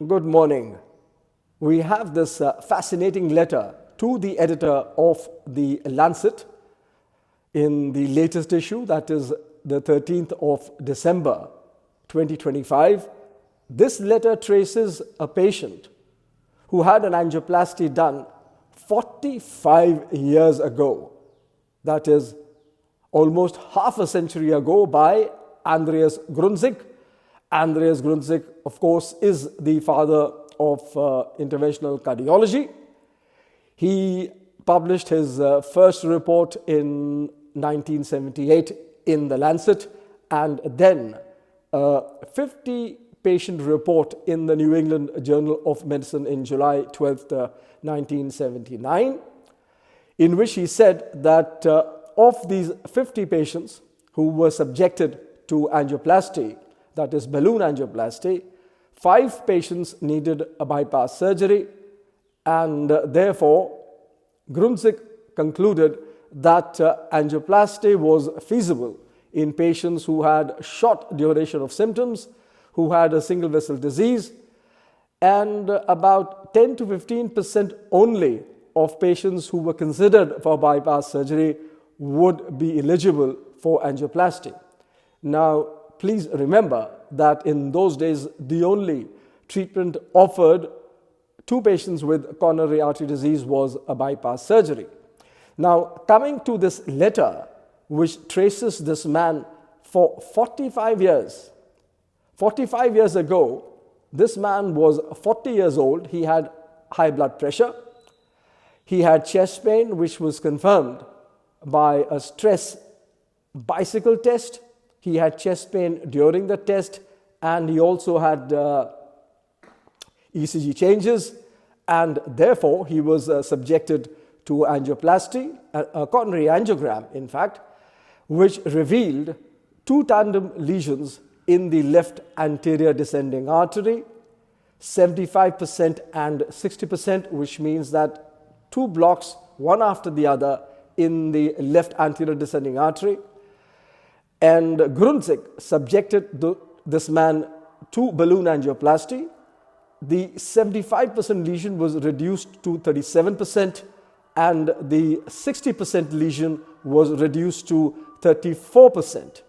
Good morning. We have this fascinating letter to the editor of the Lancet in the latest issue, that is the 13th of December 2025. This letter traces a patient who had an angioplasty done 45 years ago. That is almost half a century ago by Andreas Gründzik. Andreas Gründzik, of course, is the father of interventional cardiology. He published his first report in 1978 in the Lancet, and then a 50-patient report in the New England Journal of Medicine in July 12, 1979, in which he said that of these 50 patients who were subjected to angioplasty, that is balloon angioplasty, 5 patients needed a bypass surgery, and therefore Gründzik concluded that angioplasty was feasible in patients who had short duration of symptoms, who had a single vessel disease, and about 10 to 15% only of patients who were considered for bypass surgery would be eligible for angioplasty. Now, please remember that in those days, the only treatment offered to patients with coronary artery disease was a bypass surgery. Now, coming to this letter, which traces this man for 45 years. 45 years ago, this man was 40 years old. He had high blood pressure. He had chest pain, which was confirmed by a stress bicycle test. He had chest pain during the test, and he also had ECG changes, and therefore he was subjected to angioplasty, a coronary angiogram, in fact, which revealed 2 tandem lesions in the left anterior descending artery, 75% and 60%, which means that 2 blocks, one after the other, in the left anterior descending artery. And Gründzik subjected this man to balloon angioplasty. The 75% lesion was reduced to 37%, and the 60% lesion was reduced to 34%.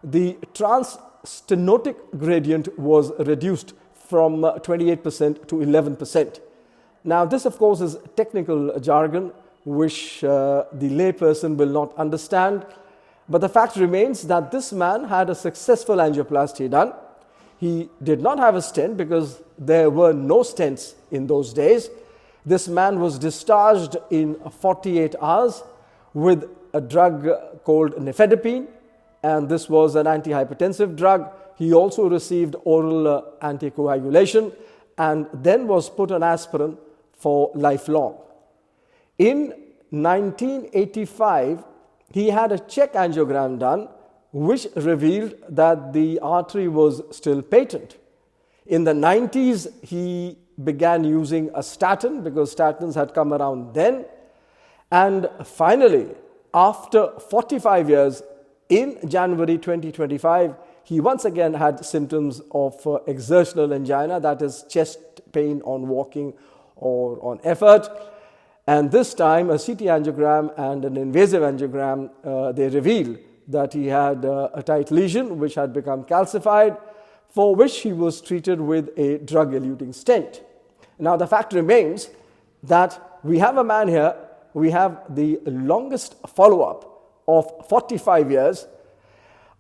The transstenotic gradient was reduced from 28% to 11%. Now, this, of course, is technical jargon which the layperson will not understand. But the fact remains that this man had a successful angioplasty done. He did not have a stent because there were no stents in those days. This man was discharged in 48 hours with a drug called nifedipine, and this was an antihypertensive drug. He also received oral anticoagulation and then was put on aspirin for lifelong. In 1985, he had a check angiogram done, which revealed that the artery was still patent. In the 90s, he began using a statin because statins had come around then. And finally, after 45 years, in January 2025, he once again had symptoms of exertional angina, that is chest pain on walking or on effort. And this time, a CT angiogram and an invasive angiogram, they revealed that he had a tight lesion which had become calcified, for which he was treated with a drug-eluting stent. Now, the fact remains that we have a man here, we have the longest follow-up of 45 years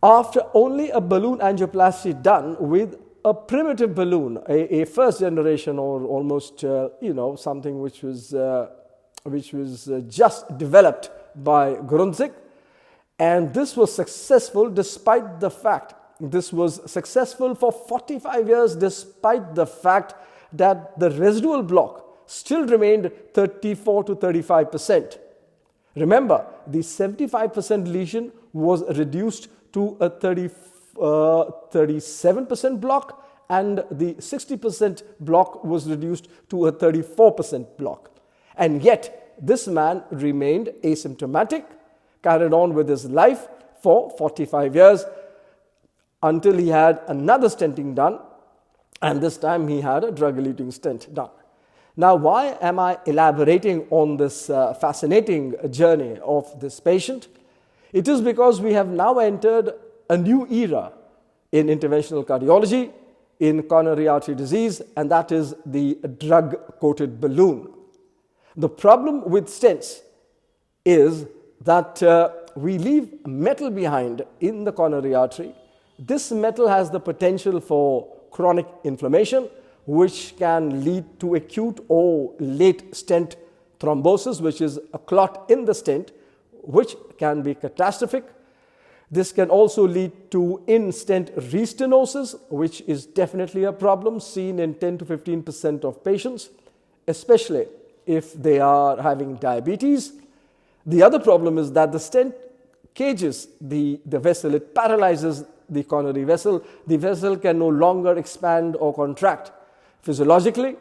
after only a balloon angioplasty done with a primitive balloon, a first generation or almost, something which was just developed by Gründzik, and this was successful despite the fact, this was successful for 45 years despite the fact that the residual block still remained 34 to 35%. Remember, the 75% lesion was reduced to a 37% block, and the 60% block was reduced to a 34% block. And yet, this man remained asymptomatic, carried on with his life for 45 years until he had another stenting done And this time he had a drug-eluting stent done. Now, why am I elaborating on this fascinating journey of this patient? It is because we have now entered a new era in interventional cardiology, in coronary artery disease, and that is the drug-coated balloon. The problem with stents is that we leave metal behind in the coronary artery. This metal has the potential for chronic inflammation, which can lead to acute or late stent thrombosis, which is a clot in the stent, which can be catastrophic. This can also lead to in-stent restenosis, which is definitely a problem seen in 10 to 15% of patients, especially if they are having diabetes. The other problem is that the stent cages the vessel. It paralyzes the coronary vessel. The vessel can no longer expand or contract physiologically.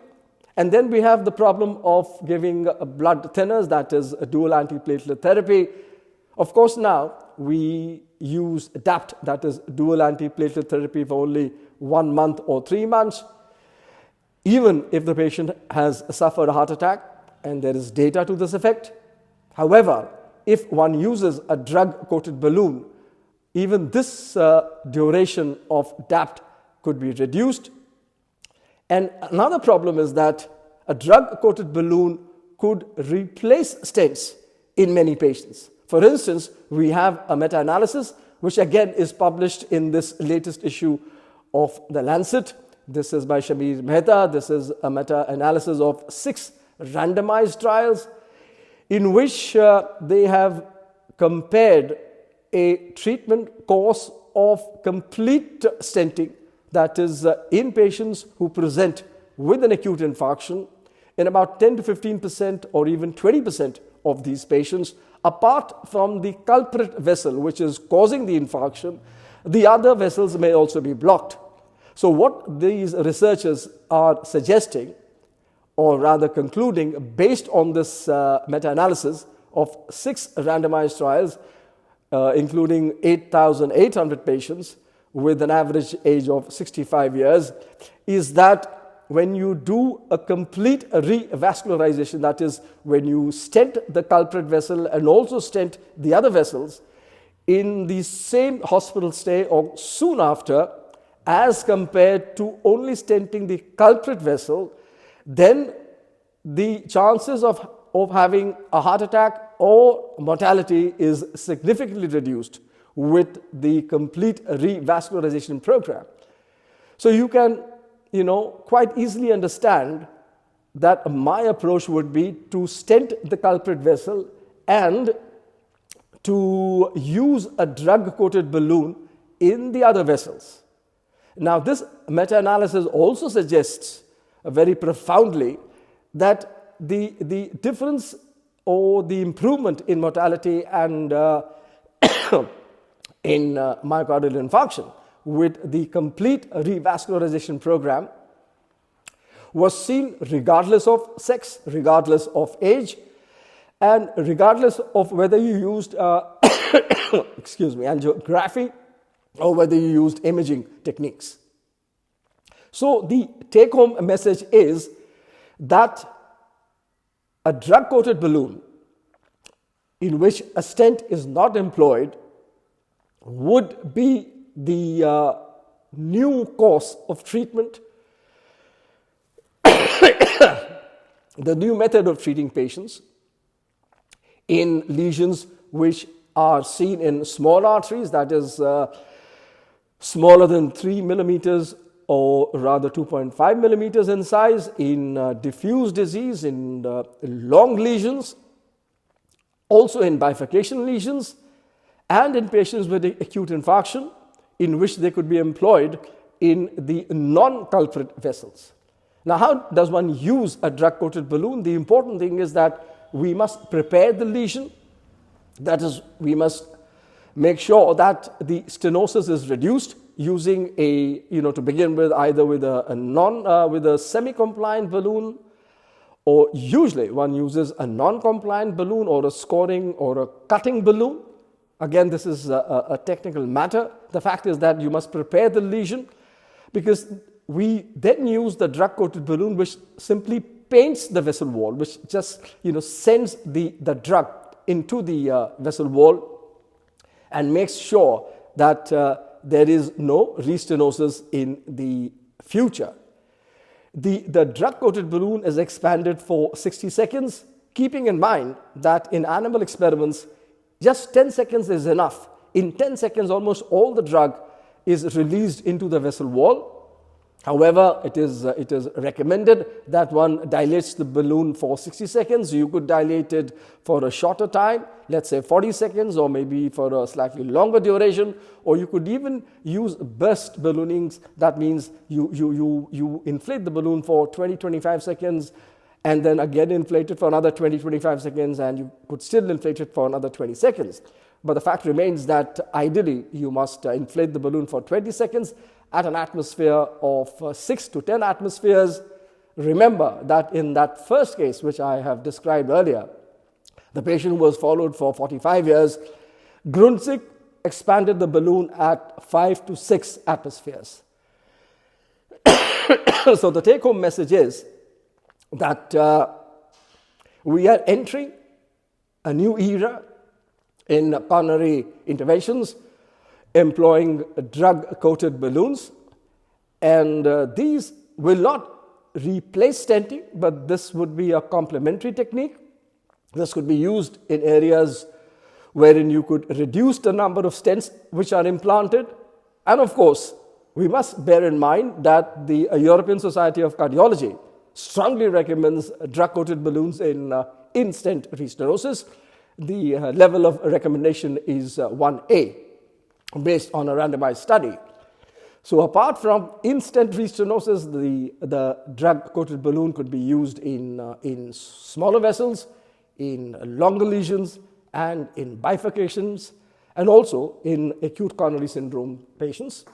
And then we have the problem of giving blood thinners, that is a dual antiplatelet therapy. Of course, now we use DAPT, that is dual antiplatelet therapy, for only 1 month or 3 months. Even if the patient has suffered a heart attack, and there is data to this effect. However, if one uses a drug-coated balloon, even this duration of DAPT could be reduced. And another problem is that a drug-coated balloon could replace stents in many patients. For instance, we have a meta-analysis, which again is published in this latest issue of The Lancet. This is by Shamir Mehta. This is a meta-analysis of 6 randomized trials in which they have compared a treatment course of complete stenting, that is in patients who present with an acute infarction, in about 10 to 15% or even 20% of these patients. Apart from the culprit vessel which is causing the infarction, the other vessels may also be blocked. So what these researchers are suggesting, or rather concluding, based on this meta-analysis of 6 randomized trials, including 8,800 patients with an average age of 65 years, is that when you do a complete revascularization, that is, when you stent the culprit vessel and also stent the other vessels in the same hospital stay or soon after, as compared to only stenting the culprit vessel, then the chances of having a heart attack or mortality is significantly reduced with the complete revascularization program. So you can, quite easily understand that my approach would be to stent the culprit vessel and to use a drug-coated balloon in the other vessels. Now, this meta-analysis also suggests very profoundly that the difference or the improvement in mortality and in myocardial infarction with the complete revascularization program was seen regardless of sex, regardless of age, and regardless of whether you used angiography or whether you used imaging techniques. So the take-home message is that a drug-coated balloon in which a stent is not employed would be the new course of treatment, the new method of treating patients in lesions which are seen in small arteries, that is smaller than 3 millimeters or rather 2.5 millimeters in size, in diffuse disease, in long lesions, also in bifurcation lesions, and in patients with acute infarction, in which they could be employed in the non-culprit vessels. Now, how does one use a drug-coated balloon? The important thing is that we must prepare the lesion. That is, we must make sure that the stenosis is reduced using to begin with, either with a semi-compliant balloon, or usually one uses a non-compliant balloon or a scoring or a cutting balloon. Again, this is a technical matter. The fact is that you must prepare the lesion, because we then use the drug-coated balloon, which simply paints the vessel wall, which just sends the drug into the vessel wall and makes sure that there is no restenosis in the future. The drug-coated balloon is expanded for 60 seconds, keeping in mind that in animal experiments, just 10 seconds is enough. In 10 seconds, almost all the drug is released into the vessel wall. However, it is recommended that one dilates the balloon for 60 seconds. You could dilate it for a shorter time, let's say 40 seconds, or maybe for a slightly longer duration, or you could even use burst balloonings. That means you inflate the balloon for 20-25 seconds, and then again inflate it for another 20-25 seconds, and you could still inflate it for another 20 seconds. But the fact remains that ideally you must inflate the balloon for 20 seconds at an atmosphere of 6 to 10 atmospheres. Remember that in that first case, which I have described earlier, the patient was followed for 45 years. Grunzig expanded the balloon at 5 to 6 atmospheres. So the take-home message is that we are entering a new era in coronary interventions, employing drug-coated balloons, and these will not replace stenting, but this would be a complementary technique. This could be used in areas wherein you could reduce the number of stents which are implanted. And of course, we must bear in mind that the European Society of Cardiology strongly recommends drug-coated balloons in stent restenosis. The level of recommendation is 1A, based on a randomized study. So apart from in-stent restenosis, the drug-coated balloon could be used in smaller vessels, in longer lesions, and in bifurcations, and also in acute coronary syndrome patients.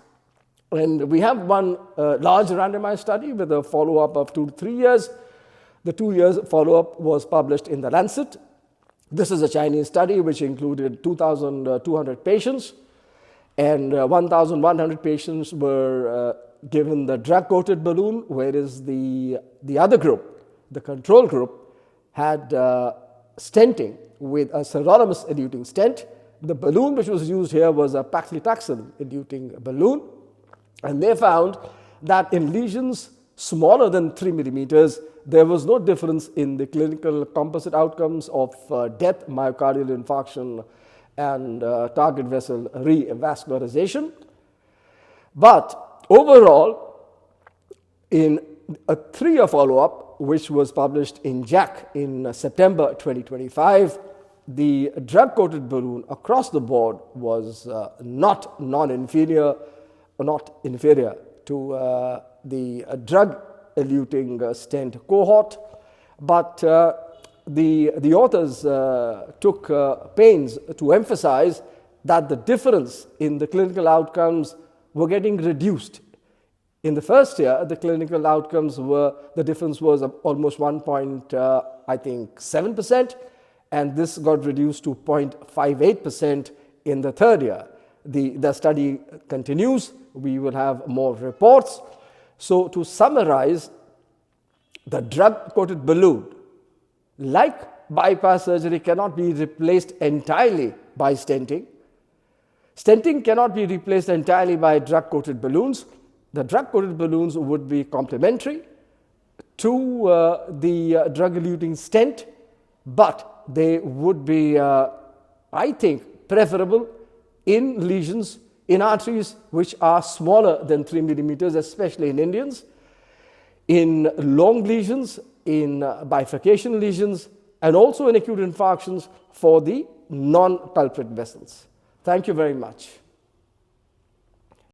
And we have one large randomized study with a follow-up of 2 to 3 years. The 2 years follow-up was published in The Lancet. This is a Chinese study which included 2,200 patients, and 1,100 patients were given the drug-coated balloon, whereas the other group, the control group, had stenting with a sirolimus eluting stent. The balloon which was used here was a paclitaxel eluting balloon, and they found that in lesions smaller than 3 millimeters, there was no difference in the clinical composite outcomes of death, myocardial infarction, and target vessel revascularization. But overall, in a 3-year follow-up, which was published in JACC in September 2025, the drug-coated balloon across the board was not non-inferior or not inferior to the drug-eluting stent cohort, but the authors took pains to emphasize that the difference in the clinical outcomes were getting reduced. In the first year, the clinical outcomes the difference was almost 1.7%, and this got reduced to 0.58% in the third year. The study continues. We will have more reports. So to summarize, the drug-coated balloon, like bypass surgery, cannot be replaced entirely by stenting. Stenting cannot be replaced entirely by drug-coated balloons. The drug-coated balloons would be complementary to the drug-eluting stent, but they would be, I think, preferable in lesions in arteries which are smaller than 3 millimeters, especially in Indians, in long lesions, in bifurcation lesions, and also in acute infarctions for the non-culprit vessels. Thank you very much.